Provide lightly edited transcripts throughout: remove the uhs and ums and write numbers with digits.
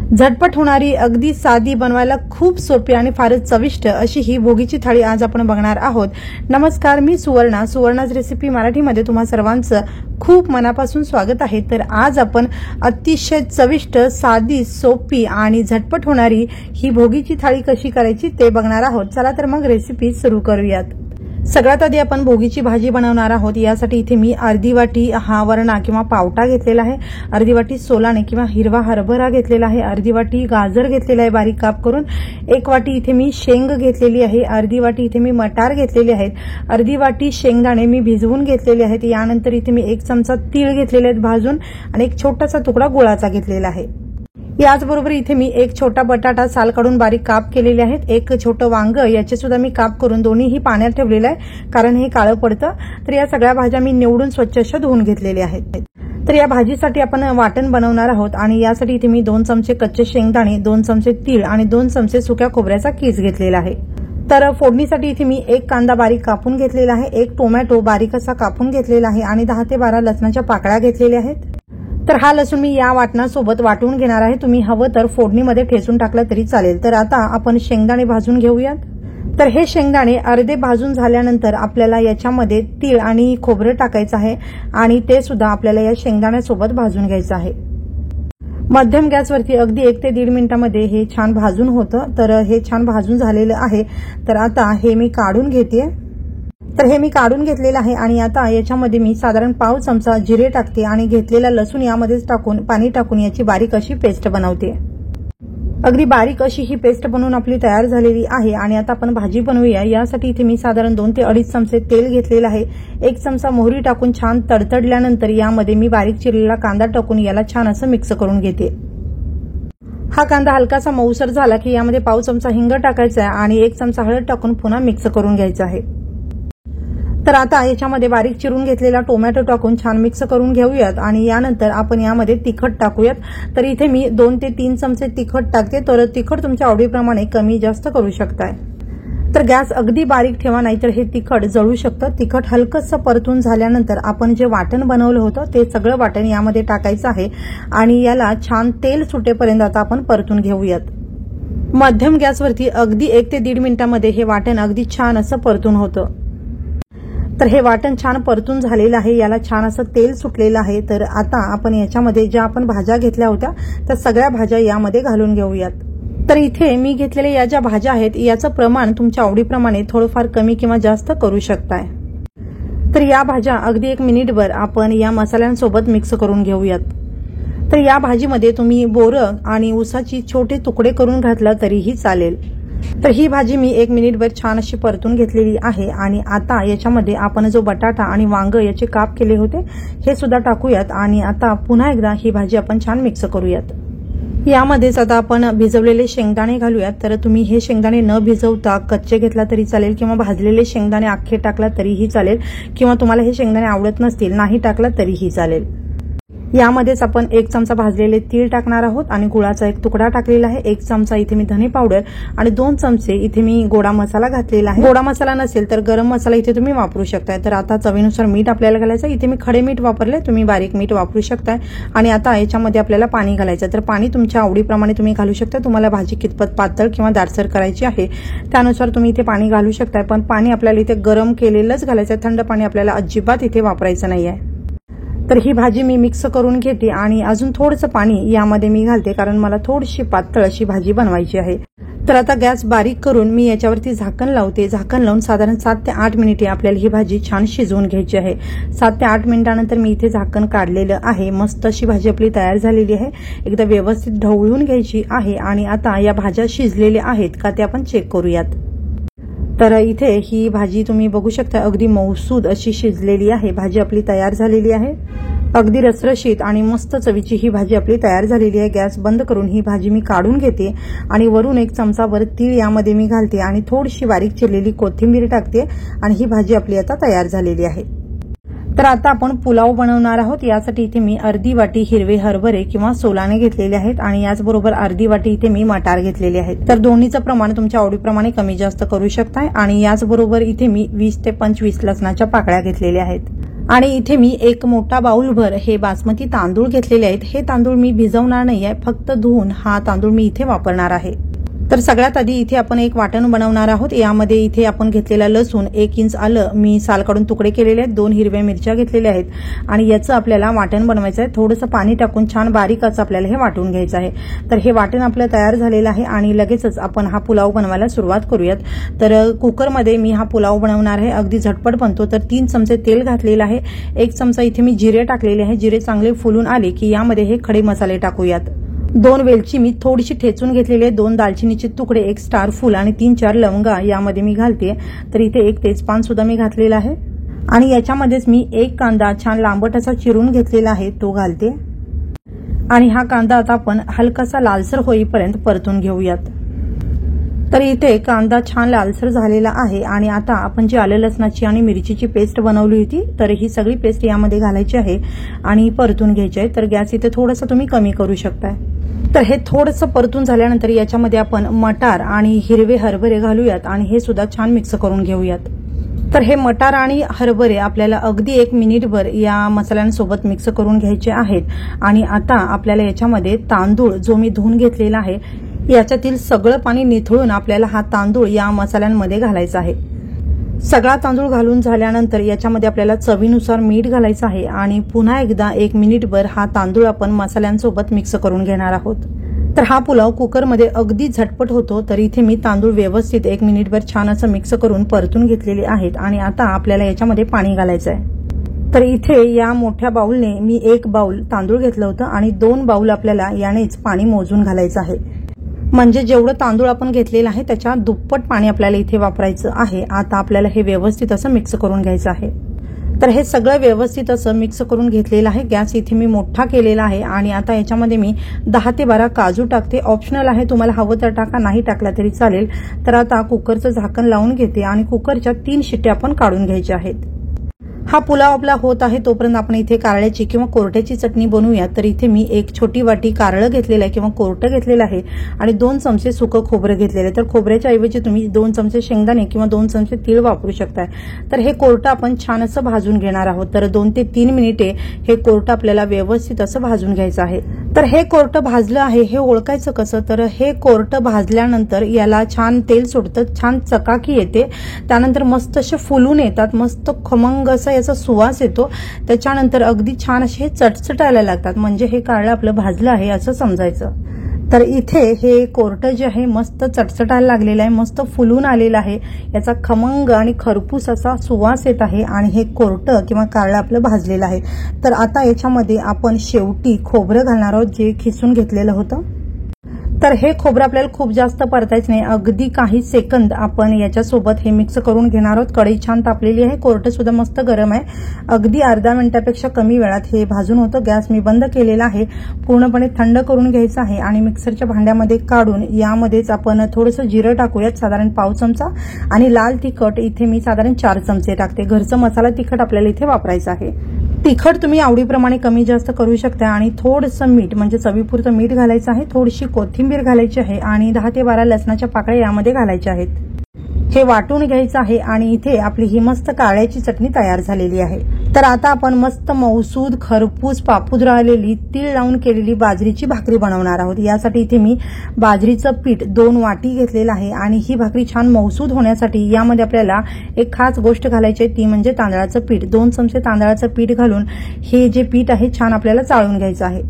झटपट होणारी, अगदी साधी, बनवायला खूप सोपी आणि फारच चविष्ट अशी ही भोगीची थाळी आज आपण बघणार आहोत। नमस्कार, मी सुवर्णाच रेसिपी मराठीमध्ये तुम्हा सर्वांचं खूप मनापासून स्वागत आहे। तर आज आपण अतिशय चविष्ट, साधी, सोपी आणि झटपट होणारी ही भोगीची थाळी कशी करायची ते बघणार आहोत। चला तर मग रेसिपी सुरू करूयात। सगळ्यात आधी आपण भोगीची भाजी बनवणार आहोत। यासाठी इथे मी अर्धी वाटी हा वरणा किंवा पावटा घेतलेला आहे, अर्धी वाटी सोलाने किंवा हिरवा हरभरा घेतलेला आहे, अर्धी वाटी गाजर घेतलेला आहे बारीक काप करून, एक वाटी इथे मी शेंग घेतलेली आहे, अर्धी वाटी इथे मी मटार घेतलेले आहेत, अर्धी वाटी शेंगदाणे मी भिजवून घेतलेले आहेत। यानंतर इथे मी 1 चमचा तीळ घेतलेले आहेत भाजून आणि एक छोटासा तुकडा गुळाचा घेतलेला आहे। याचबरोबर इथे मी एक छोटा बटाटा साल काढून बारीक काप केलेले आहेत, एक छोटं वांग याचे सुद्धा मी काप करून दोन्हीही पाण्यात ठेवलेलं आहे कारण हे काळं पडतं। तर या सगळ्या भाज्या मी निवडून स्वच्छ अशा धुवून घेतलेल्या आहेत। तर या भाजीसाठी आपण वाटण बनवणार आहोत आणि यासाठी इथे मी 2 चमचे कच्चे शेंगदाणे, 2 चमचे तीळ आणि 2 चमचे सुक्या खोबऱ्याचा कीस घेतलेला आहे। तर फोडणीसाठी इथे मी 1 कांदा बारीक कापून घेतलेला आहे, 1 टोमॅटो बारीक असा कापून घेतलेला आहे आणि 10 ते 12 लसणाच्या पाकळ्या घेतलेल्या आहेत। तर हा लसूण मी या वाटणासोबत वाटून घेणार आहे, तुम्ही हवं तर फोडणीमध्ये ठेचून टाकलं तरी चालेल। तर आता आपण शेंगदाणे भाजून घेऊयात। तर हे शेंगदाणे अर्धे भाजून झाल्यानंतर आपल्याला याच्यामध्ये तीळ आणि खोबरं टाकायचं आहे आणि ते सुद्धा आपल्याला या शेंगदाण्यासोबत भाजून घ्यायचं आहे। मध्यम गॅसवरती अगदी 1 ते 1.5 मिनिटांमध्ये हे छान भाजून होतं। तर हे छान भाजून झालेलं आहे। तर आता हे मी काढून घेते। तर हे मी काढून घेतलेलं आहे आणि आता याच्यामध्ये मी साधारण पाव चमचा जिरे टाकते आणि घेतलेला लसूण यामध्येच टाकून पाणी टाकून याची बारीक अशी पेस्ट बनवते। अगदी बारीक अशी ही पेस्ट बनवून आपली तयार झालेली आहे आणि आता आपण भाजी बनवूया। यासाठी इथे मी साधारण 2 ते 2.5 चमचे तेल घेतलेलं आहे, 1 चमचा मोहरी टाकून छान तडतडल्यानंतर यामध्ये मी बारीक चिरलेला कांदा टाकून याला छान असं मिक्स करून घेते। हा कांदा हलकासा मऊसर झाला की यामध्ये पाव चमचा हिंग टाकायचा आहे आणि 1 चमचा हळद टाकून पुन्हा मिक्स करून घ्यायचं आहे। तर आता याच्यामध्ये बारीक चिरून घेतलेला टोमॅटो टाकून छान मिक्स करून घेऊयात आणि यानंतर आपण यामध्ये तिखट टाकूयात। तर इथे मी 2 ते 3 चमचे तिखट टाकते, तर तिखट तुमच्या आवडीप्रमाणे कमी जास्त करू शकताय। तर गॅस अगदी बारीक ठेवा, नाहीतर हे तिखट जळू शकतं। तिखट हलकंसं परतून झाल्यानंतर आपण जे वाटण बनवलं होतं ते सगळं वाटण यामध्ये टाकायचं आहे आणि याला छान तेल सुटेपर्यंत आता आपण परतून घेऊयात। मध्यम गॅसवरती अगदी 1 ते 1.5 मिनिटांमध्ये हे वाटण अगदी छान असं परतून होतं। तर हे वाटण छान परतून झालेलं आहे, याला छान असं तेल सुटलेलं आहे। तर आता आपण याच्यामध्ये ज्या आपण भाज्या घेतल्या होत्या त्या सगळ्या भाज्या यामध्ये घालून घेऊयात। तर इथे मी घेतलेल्या या ज्या भाज्या आहेत याचं प्रमाण तुमच्या आवडीप्रमाणे थोडंफार कमी किंवा जास्त करू शकताय। तर या भाज्या अगदी 1 मिनिटभर आपण या मसाल्यांसोबत मिक्स करून घेऊयात। तर या भाजीमध्ये तुम्ही बोरं आणि ऊसाची छोटे तुकडे करून घातला तरीही चालेल। तर ही भाजी मी 1 मिनिटभर छान अशी परतून घेतलेली आहे आणि आता याच्यामध्ये आपण जो बटाटा आणि वांग याचे काप केले होते हे सुद्धा टाकूयात आणि आता पुन्हा एकदा ही भाजी आपण छान मिक्स करूयात। यामध्येच आता आपण भिजवलेले शेंगदाणे घालूयात। तर तुम्ही हे शेंगदाणे न भिजवता कच्चे घेतला तरी चालेल किंवा भाजलेले शेंगदाणे अख्खे टाकला तरीही चालेल किंवा तुम्हाला हे शेंगदाणे आवडत नसतील नाही टाकला तरीही चालेल। यामध्येच आपण 1 चमचा भाजलेले तीळ टाकणार आहोत आणि गुळाचा 1 तुकडा टाकलेला आहे, 1 चमचा इथे मी धने पावडर आणि 2 चमचे इथे मी गोडा मसाला घातलेला आहे। गोडा मसाला नसेल तर गरम मसाला इथे तुम्ही वापरू शकताय। तर आता चवीनुसार मीठ आपल्याला घालायचं, इथे मी खडे मीठ वापरले, तुम्ही बारीक मीठ वापरू शकताय आणि आता याच्यामध्ये आपल्याला पाणी घालायचं। तर पाणी तुमच्या आवडीप्रमाणे तुम्ही घालू शकता, तुम्हाला भाजी कितपत पातळ किंवा दाटसर करायची आहे त्यानुसार तुम्ही इथे पाणी घालू शकताय। पण पाणी आपल्याला इथे गरम केलेलंच घालायचं, थंड पाणी आपल्याला अजिबात इथे वापरायचं नाहीये। तर ही भाजी मी मिक्स करून घेते आणि अजून थोडंसं पाणी यामध्ये मी घालते कारण मला थोडीशी पातळ अशी भाजी बनवायची आहे। तर आता गॅस बारीक करून मी याच्यावरती झाकण लावते। झाकण लावून साधारण 7 ते 8 मिनिटे आपल्याला ही भाजी छान शिजवून घ्यायची आहे। 7 ते 8 मिनिटांनंतर मी इथे झाकण काढलेलं आहे। मस्त अशी भाजी आपली तयार झालेली आहे। एकदा व्यवस्थित ढवळून घ्यायची आहे आणि आता या भाज्या शिजलेल्या आहेत का ते आपण चेक करूयात। तर इथे ही भाजी तुम्ही बघू शकता अगदी मऊसूद अशी शिजलेली आहे। भाजी आपली तयार झालेली आहे, अगदी रसरशीत आणि मस्त चवीची ही भाजी आपली तयार झालेली आहे। गॅस बंद करून ही भाजी मी काढून घेते आणि वरून 1 चमचाभर तीळ यामध्ये मी घालते आणि थोडीशी बारीक चिरलेली कोथिंबीर टाकते आणि ही भाजी आपली आता तयार झालेली आहे। तर आता आपण पुलाव बनवणार आहोत। यासाठी इथे मी अर्धी वाटी हिरवे हरभरे किंवा सोलाने घेतलेले आहेत आणि याचबरोबर अर्धी वाटी इथे मी मटार घेतलेले आहेत। तर दोन्हीचं प्रमाण तुमच्या आवडीप्रमाणे कमी जास्त करू शकताय आणि याचबरोबर इथे मी 20 ते 25 लसणाच्या पाकळ्या घेतलेल्या आहेत। आणि इथे मी एक मोठा बाउलभर हे बासमती तांदूळ घेतलेले आहेत। हे तांदूळ मी भिजवणार नाहीये, फक्त धुवून हा तांदूळ मी इथे वापरणार आहे। तर सगळ्यात आधी इथे आपण एक वाटण बनवणार आहोत। यामध्ये इथे आपण घेतलेला लसूण, 1 इंच आलं मी साल काढून तुकडे केलेले आहेत, 2 हिरव्या मिरच्या घेतलेल्या आहेत आणि याचं आपल्याला वाटण बनवायचं आहे। थोडंसं पाणी टाकून छान बारीक असं आपल्याला हे वाटून घ्यायचं आहे। तर हे वाटण आपलं तयार झालेलं आहे आणि लगेचच आपण हा पुलाव बनवायला सुरुवात करूयात। तर कुकरमध्ये मी हा पुलाव बनवणार आहे, अगदी झटपट बनतो। तर 3 चमचे तेल घातलेलं आहे, 1 चमचा इथे मी जिरे टाकलेले आहे। जिरे चांगले फुलून आले की यामध्ये हे खडे मसाले टाकूयात। 2 वेलची मी थोडीशी ठेचून घेतलेली आहे, 2 दालचिनीचे तुकडे, 1 स्टार फूल आणि 3-4 लवंगा यामध्ये मी घालते। तर इथे 1 तेजपान सुद्धा मी घातलेला आहे आणि याच्यामध्येच मी 1 कांदा छान लांबट असा चिरून घेतलेला आहे, तो घालते आणि हा कांदा आता आपण हलकासा लालसर होईपर्यंत परतून घेऊयात। तर इथे कांदा छान लालसर झालेला आहे आणि आता आपण जी आलं लसणाची आणि मिरचीची पेस्ट बनवली होती, तर ही सगळी पेस्ट यामध्ये घालायची आहे आणि परतून घ्यायची आहे। तर गॅस इथे थोडासा तुम्ही कमी करू शकताय। तर हे थोडंसं परतून झाल्यानंतर याच्यामध्ये आपण मटार आणि हिरवे हरभरे घालूयात आणि हे सुद्धा छान मिक्स करून घेऊयात। तर हे मटार आणि हरभरे आपल्याला अगदी 1 मिनिटभर या मसाल्यांसोबत मिक्स करून घ्यायचे आहेत आणि आता आपल्याला याच्यामध्ये तांदूळ जो मी धुवून घेतलेला आहे याच्यातील सगळं पाणी निथळून आपल्याला हा तांदूळ या मसाल्यांमध्ये घालायचा आहे। सगळा तांदूळ घालून झाल्यानंतर याच्यामध्ये आपल्याला चवीनुसार मीठ घालायचं आहे आणि पुन्हा एकदा 1 मिनिटभर हा तांदूळ आपण मसाल्यांसोबत मिक्स करून घेणार आहोत। तर हा पुलाव कुकरमध्ये अगदी झटपट होतो। तर इथे मी तांदूळ व्यवस्थित 1 मिनिटभर छान असं मिक्स करून परतून घेतलेले आहेत आणि आता आपल्याला याच्यामध्ये पाणी घालायचं आहे। तर इथे या मोठ्या बाउलने मी 1 बाउल तांदूळ घेतलं होतं आणि 2 बाउल आपल्याला यानेच पाणी मोजून घालायचं आहे, म्हणजे जेवढं तांदूळ आपण घेतलेलं आहे त्याच्या दुप्पट पाणी आपल्याला इथे वापरायचं आहे। आता आपल्याला हे व्यवस्थित असं मिक्स करून घ्यायचं आहे। तर हे सगळं व्यवस्थित असं मिक्स करून घेतलेलं आहे। गॅस इथे मी मोठा केलेला आहे आणि आता याच्यामध्ये मी 10 ते 12 काजू टाकते, ऑप्शनल आहे, तुम्हाला हवं तर टाका, नाही टाकला तरी चालेल। तर आता कुकरचं झाकण लावून घेते आणि कुकरच्या 3 शिट्ट्या आपण काढून घ्यायच्या आहेत। हा पुलाव आपला होत आहे तोपर्यंत आपण इथे कारळ्याची किंवा कोरट्याची चटणी बनवूया। तर इथे मी 1 छोटी वाटी कारळं घेतलेलं आहे किंवा कोरटं घेतलेलं आहे आणि 2 चमचे सुकं खोबरं घेतलेलं आहे। तर खोबऱ्याच्या ऐवजी तुम्ही 2 चमचे शेंगदाणे किंवा 2 चमचे तीळ वापरू शकताय। तर हे कोरटं आपण छान असं भाजून घेणार आहोत। तर 2 ते 3 मिनिटे हे कोरटं आपल्याला व्यवस्थित असं भाजून घ्यायचं आहे। तर हे कोरटं भाजलं आहे हे ओळखायचं कसं, तर हे कोरटं भाजल्यानंतर याला छान तेल सुटतं, छान चकाकी येते, त्यानंतर मस्त असे फुलून येतात, मस्त खमंग असा याचा सुवास येतो, त्याच्यानंतर अगदी छान असे चटचटायला लागतात, म्हणजे हे कारळं आपलं भाजलं आहे असं समजायचं। तर इथे हे कोरटं जे आहे मस्त चटचटायला लागलेलं आहे, मस्त फुलून आलेलं आहे, याचा खमंग आणि खरपूस असा सुवास येत आहे आणि हे कोरटं किंवा कारळं आपलं भाजलेलं आहे। तर आता याच्यामध्ये आपण शेवटी खोबरं घालणार आहोत जे खिसून घेतलेलं होतं। तर हे खोबरं आपल्याला खूप जास्त परतायचं नाही, अगदी काही सेकंद आपण याच्यासोबत हे मिक्स करून घेणार आहोत। कढई छान तापलेली आहे, कोरटं सुद्धा मस्त गरम आहे, अगदी अर्धा मिनिटापेक्षा कमी वेळात हे भाजून होतं। गॅस मी बंद केलेला आहे, पूर्णपणे थंड करून घ्यायचं आहे आणि मिक्सरच्या भांड्यामध्ये काढून यामध्येच आपण थोडंसं जिरं टाकूयात, साधारण पाव चमचा, आणि लाल तिखट इथे मी साधारण 4 चमचे टाकते। घरचं मसाला तिखट आपल्याला इथे वापरायचं आहे। तिखट तुम्ही आवडीप्रमाणे कमी जास्त करू शकता आणि थोडंसं मीठ म्हणजे चवीपुरतं मीठ घालायचं आहे, थोडीशी कोथिंबीर घालायची आहे आणि 10 ते 12 लसणाच्या पाकळ्या यामध्ये घालायच्या आहेत। हे वाटून घ्यायचं आहे आणि इथे आपली ही मस्त कारळ्याची चटणी तयार झालेली आहे। तर आता आपण मस्त मौसूद खरपूस पापुद्र आलेली तीळ लावून केलेली बाजरीची भाकरी बनवणार आहोत। यासाठी इथे मी बाजरीचं पीठ 2 वाटी घेतलेलं आहे आणि ही भाकरी छान मौसूद होण्यासाठी यामध्ये आपल्याला एक खास गोष्ट घालायची आहे, ती म्हणजे तांदळाचं पीठ। 2 चमचे तांदळाचं पीठ घालून हे जे पीठ आहे छान आपल्याला चाळून घ्यायचं आहे।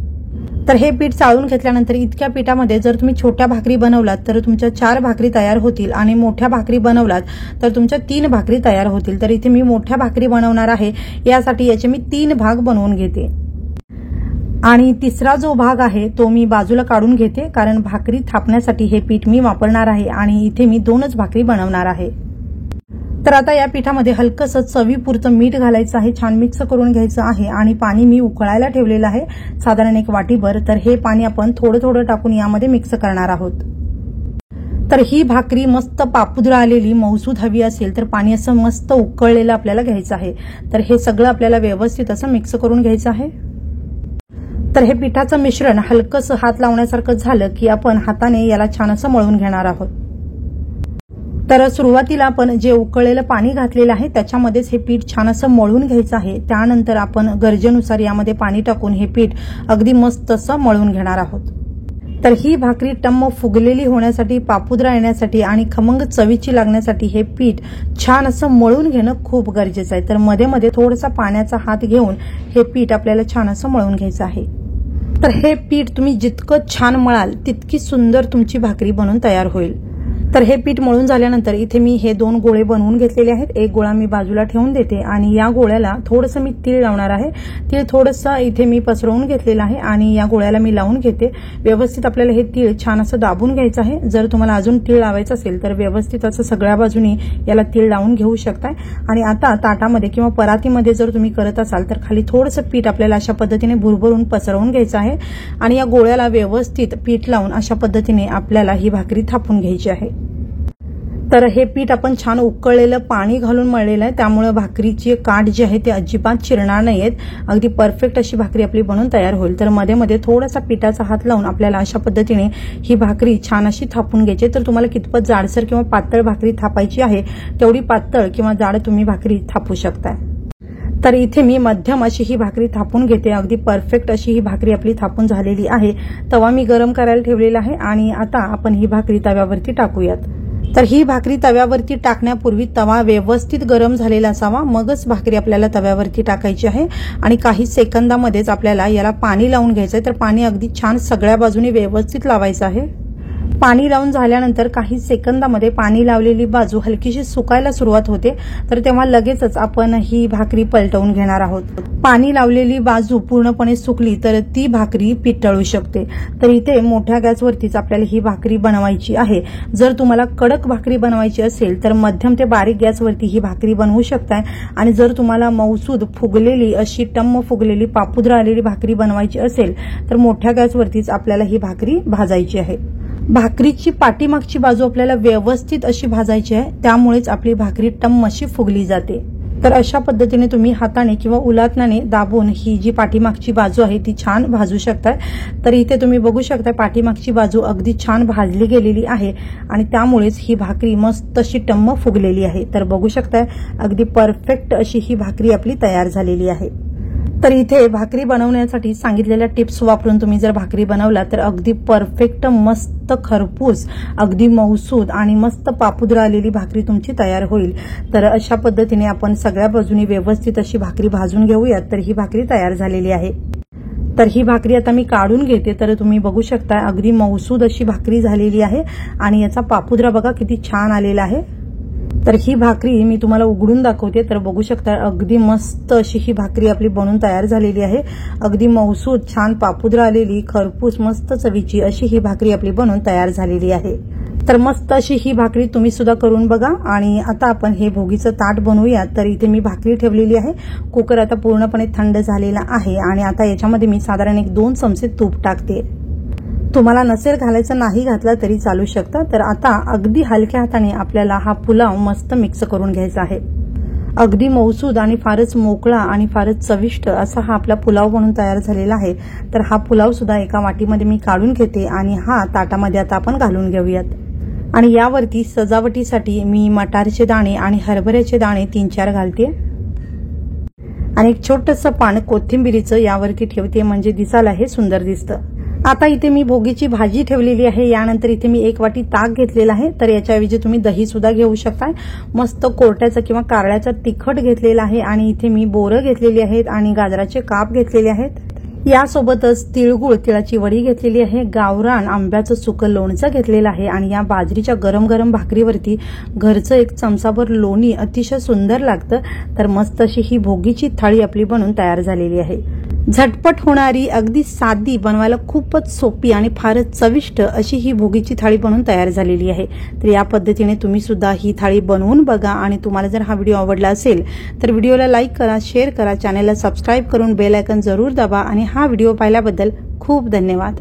तर हे पीठ चाळून घेतल्यानंतर इतक्या पीठामध्ये जर तुम्ही छोट्या भाकरी बनवलात तर तुमच्या 4 भाकरी तयार होतील आणि मोठ्या भाकरी बनवलात तर तुमच्या 3 भाकरी तयार होतील। तर इथे मी मोठ्या भाकरी बनवणार आहे, यासाठी याचे मी 3 भाग बनवून घेते आणि तिसरा जो भाग आहे तो मी बाजूला काढून घेते, कारण भाकरी थापण्यासाठी हे पीठ मी वापरणार आहे आणि इथे मी 2च भाकरी बनवणार आहे। तर आता या पिठामध्ये हलकसं चवीपुरतं मीठ घालायचं आहे, छान मिक्स करून घ्यायचं आहे आणि पाणी मी उकळायला ठेवलेलं आहे साधारण 1 वाटीभर। तर हे पाणी आपण थोडं थोडं टाकून यामध्ये मिक्स करणार आहोत। तर ही भाकरी मस्त पापुद्र आलेली मौसूद हवी असेल तर पाणी असं मस्त उकळलेलं आपल्याला घ्यायचं आहे। तर हे सगळं आपल्याला व्यवस्थित असं मिक्स करून घ्यायचं आहे। तर हे पिठाचं मिश्रण हलकसं हात लावण्यासारखं झालं की आपण हाताने याला छान असं मळून घेणार आहोत। तर सुरुवातीला आपण जे उकळलेलं पाणी घातलेलं आहे त्याच्यामध्येच हे पीठ छान असं मळून घ्यायचं आहे। त्यानंतर आपण गरजेनुसार यामध्ये पाणी टाकून हे पीठ अगदी मस्त असं मळून घेणार आहोत। तर ही भाकरी टम्म फुगलेली होण्यासाठी, पापुद्रा येण्यासाठी आणि खमंग चवीची लागण्यासाठी हे पीठ छान असं मळून घेणं खूप गरजेचं आहे। तर मध्ये मध्ये थोडासा पाण्याचा हात घेऊन हे पीठ आपल्याला छान असं मळून घ्यायचं आहे। तर हे पीठ तुम्ही जितकं छान मळाल तितकी सुंदर तुमची भाकरी बनून तयार होईल। तर हे पीठ मळून झाल्यानंतर इथे मी हे 2 गोळे बनवून घेतलेले आहेत। एक गोळा मी बाजूला ठेवून देते आणि या गोळ्याला थोडंसं मी तीळ लावणार आहे। तीळ थोडंसं इथे मी पसरवून घेतलेलं आहे आणि या गोळ्याला मी लावून घेते। व्यवस्थित आपल्याला हे तीळ छान असं दाबून घ्यायचं आहे। जर तुम्हाला अजून तीळ लावायचं असेल तर व्यवस्थित असं सगळ्या बाजूनी याला तीळ लावून घेऊ शकताय। आणि आता ताटामध्ये किंवा परातीमध्ये जर तुम्ही करत असाल तर खाली थोडंसं पीठ आपल्याला अशा पद्धतीने भुरभरून पसरवून घ्यायचं आहे आणि या गोळ्याला व्यवस्थित पीठ लावून अशा पद्धतीने आपल्याला ही भाकरी थापून घ्यायची आहे। तर हे पीठ आपण छान उकळलेलं पाणी घालून मळलेलं आहे, त्यामुळे भाकरीची काठ जी आहे ते अजिबात चिरणार नाहीयेत। अगदी परफेक्ट अशी भाकरी आपली बनून तयार होईल। तर मध्ये मध्ये थोडासा पिठाचा हात लावून आपल्याला अशा पद्धतीने ही भाकरी छान अशी थापून घ्यायची। तर तुम्हाला कितपत जाडसर किंवा पातळ भाकरी थापायची आहे तेवढी पातळ किंवा जाड तुम्ही भाकरी थापू शकता। तर इथे मी मध्यम अशी ही भाकरी थापून घेते। अगदी परफेक्ट अशी ही भाकरी आपली थापून झालेली आहे। तवा मी गरम करायला ठेवलेला आहे आणि आता आपण ही भाकरी तव्यावरती टाकूयात। तर ही भाकरी तव्यावरती टाकण्यापूर्वी तवा व्यवस्थित गरम झालेला असावा, मगच भाकरी आपल्याला तव्यावरती टाकायची आहे। आणि काही सेकंदामध्येच आपल्याला याला पाणी लावून घ्यायचं आहे। तर पाणी अगदी छान सगळ्या बाजूने व्यवस्थित लावायचं आहे। पाणी लावून झाल्यानंतर काही सेकंदामध्ये पाणी लावलेली बाजू हलकीशी सुकायला सुरुवात होते, तर तेव्हा लगेचच आपण ही भाकरी पलटवून घेणार आहोत। पाणी लावलेली बाजू पूर्णपणे सुकली तर ती भाकरी पितळू शकते। तर इथे मोठ्या गॅसवरतीच आपल्याला ही भाकरी बनवायची आहे। जर तुम्हाला कडक भाकरी बनवायची असेल तर मध्यम ते बारीक गॅसवरती ही भाकरी बनवू शकताय आणि जर तुम्हाला मऊसूद फुगलेली अशी टम्म फुगलेली पापुद्रा आलेली भाकरी बनवायची असेल तर मोठ्या गॅसवरतीच आपल्याला ही भाकरी भाजायची आहे। भाकरीची पाठीमागची बाजू आपल्याला व्यवस्थित अशी भाजायची आहे, त्यामुळेच आपली भाकरी टम्म अशी फुगली जाते। तर अशा पद्धतीने तुम्ही हाताने किंवा उलाटण्याने दाबून ही जी पाठीमागची बाजू आहे ती छान भाजू शकताय। तर इथे तुम्ही बघू शकता पाठीमागची बाजू अगदी छान भाजली गेलेली आहे आणि त्यामुळेच ही भाकरी मस्त अशी टम्म फुगलेली आहे। तर बघू शकताय अगदी परफेक्ट अशी ही भाकरी आपली तयार झालेली आहे। तर इथे भाकरी बनवण्यासाठी सांगितलेल्या टिप्स वापरून तुम्ही जर भाकरी बनवला तर अगदी परफेक्ट मस्त खरपूस अगदी मऊसूद आणि मस्त पापुद्रा आलेली भाकरी तुमची तयार होईल। तर अशा पद्धतीने आपण सगळ्या बाजूनी व्यवस्थित अशी भाकरी भाजून घेऊयात। तर ही भाकरी तयार झालेली आहे। तर ही भाकरी आता मी काढून घेते। तर तुम्ही बघू शकता अगदी मऊसूद अशी भाकरी झालेली आहे आणि याचा पापुद्रा बघा किती छान आलेला आहे। तर ही भाकरी मी तुम्हाला उघडून दाखवते। तर बघू शकता अगदी मस्त अशी ही भाकरी आपली बनून तयार झालेली आहे। अगदी मऊसूद छान पापुद्रा आलेली खरपूस मस्त चवीची अशी ही भाकरी आपली बनून तयार झालेली आहे। तर मस्त अशी ही भाकरी तुम्ही सुद्धा करून बघा। आणि आता आपण हे भोगीचं ताट बनवूया। तर इथे मी भाकरी ठेवलेली आहे। कुकर आता पूर्णपणे थंड झालेला आहे आणि आता याच्यामध्ये मी साधारण 1-2 चमचे तूप टाकते। तुम्हाला नसेल घालायचं नाही घातला तरी चालू शकतं। तर आता अगदी हलक्या हाताने आपल्याला हा पुलाव मस्त मिक्स करून घ्यायचा आहे। अगदी मऊसूद आणि फारच मोकळा आणि फारच चविष्ट असा हा आपला पुलाव बनून तयार झालेला आहे। तर हा पुलाव सुद्धा एका वाटीमध्ये मी काढून घेते आणि हा ताटामध्ये आता आपण घालून घेऊयात। आणि यावरती सजावटीसाठी मी मटारचे दाणे आणि हरभऱ्याचे दाणे 3-4 घालते आणि एक छोटंसं पान कोथिंबिरीचं यावरती ठेवते, म्हणजे दिसायला हे सुंदर दिसतं। आता इथे मी भोगीची भाजी ठेवलेली आहे। यानंतर इथे मी 1 वाटी ताक घेतलेला आहे। तर याच्याऐवजी तुम्ही दही सुद्धा घेऊ शकता। मस्त कोरट्याचं किंवा कारळ्याचं तिखट घेतलेलं आहे आणि इथे मी बोरं घेतलेली आहेत आणि गाजराचे काप घेतलेले आहेत। यासोबतच तिळगुळ तिळाची वडी घेतलेली आहे, गावरान आंब्याचं सुकं लोणचं घेतलेलं आहे आणि या बाजरीच्या गरम गरम भाकरीवरती घरचं 1 चमचाभर लोणी अतिशय सुंदर लागतं। तर मस्त अशी ही भोगीची थाळी आपली बनून तयार झालेली आहे। झटपट होणारी अगदी साधी बनवायला खूपच सोपी आणि फारच चविष्ट अशी ही भोगीची थाळी बनवून तयार झालेली आहे। तर या पद्धतीने तुम्ही सुद्धा ही थाळी बनवून बघा आणि तुम्हाला जर हा व्हिडिओ आवडला असेल तर व्हिडिओला लाईक करा, शेअर करा, चॅनलला सबस्क्राईब करून बेल आयकॉन जरूर दाबा आणि हा व्हिडिओ पाहिल्याबद्दल खूप धन्यवाद।